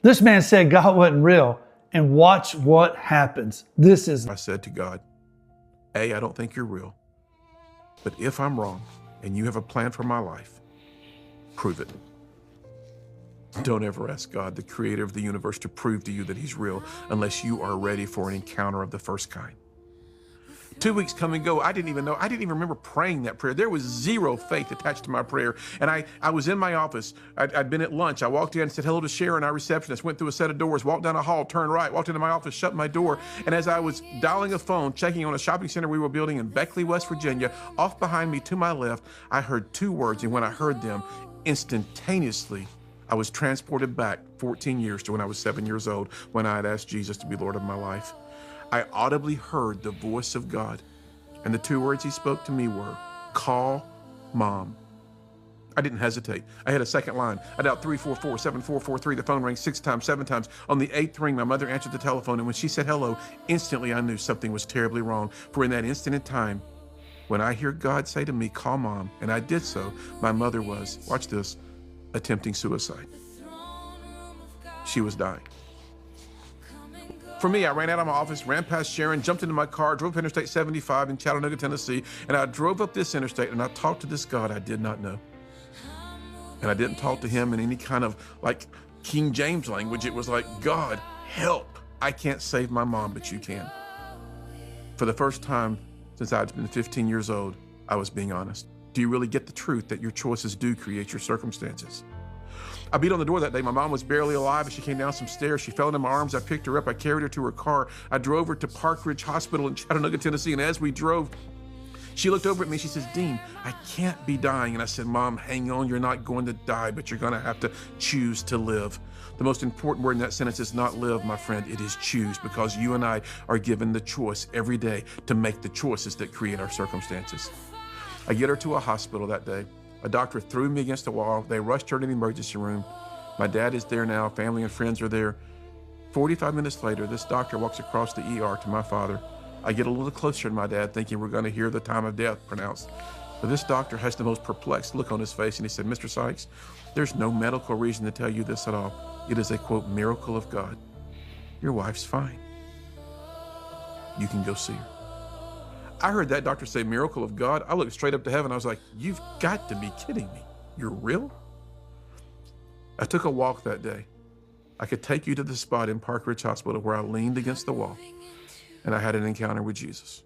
This man said God wasn't real, and watch what happens. I said to God, A, I don't think you're real, but if I'm wrong and you have a plan for my life, prove it. Don't ever ask God, the creator of the universe, to prove to you that he's real unless you are ready for an encounter of the first kind. 2 weeks come and go. I didn't even remember praying that prayer. There was zero faith attached to my prayer. And I was in my office. I'd been at lunch. I walked in, said hello to Sharon, our receptionist, went through a set of doors, walked down a hall, turned right, walked into my office, shut my door. And as I was dialing a phone, checking on a shopping center we were building in Beckley, West Virginia, off behind me to my left, I heard two words. And when I heard them, instantaneously, I was transported back 14 years to when I was 7 years old, when I had asked Jesus to be Lord of my life. I audibly heard the voice of God, and the two words he spoke to me were, call Mom. I didn't hesitate. I had a second line. I dialed 344-7443. The phone rang 6 times, 7 times. On the 8th ring, my mother answered the telephone, and when she said hello, instantly I knew something was terribly wrong. For in that instant in time, when I hear God say to me, call Mom, and I did so, my mother was, watch this, attempting suicide. She was dying. For me, I ran out of my office, ran past Sharon, jumped into my car, drove up Interstate 75 in Chattanooga, Tennessee, and I drove up this interstate and I talked to this God I did not know. And I didn't talk to him in any kind of like King James language. It was like, God, help. I can't save my mom, but you can. For the first time since I'd been 15 years old, I was being honest. Do you really get the truth that your choices do create your circumstances? I beat on the door that day. My mom was barely alive as she came down some stairs. She fell into my arms. I picked her up. I carried her to her car. I drove her to Park Ridge Hospital in Chattanooga, Tennessee. And as we drove, she looked over at me. She says, Dean, I can't be dying. And I said, Mom, hang on. You're not going to die, but you're going to have to choose to live. The most important word in that sentence is not live, my friend. It is choose, because you and I are given the choice every day to make the choices that create our circumstances. I get her to a hospital that day. A doctor threw me against the wall. They rushed her to the emergency room. My dad is there now. Family and friends are there. 45 minutes later, this doctor walks across the ER to my father. I get a little closer to my dad, thinking we're going to hear the time of death pronounced. But this doctor has the most perplexed look on his face, and he said, Mr. Sykes, there's no medical reason to tell you this at all. It is a, quote, miracle of God. Your wife's fine. You can go see her. I heard that doctor say miracle of God. I looked straight up to heaven. I was like, you've got to be kidding me. You're real? I took a walk that day. I could take you to the spot in Park Ridge Hospital where I leaned against the wall and I had an encounter with Jesus.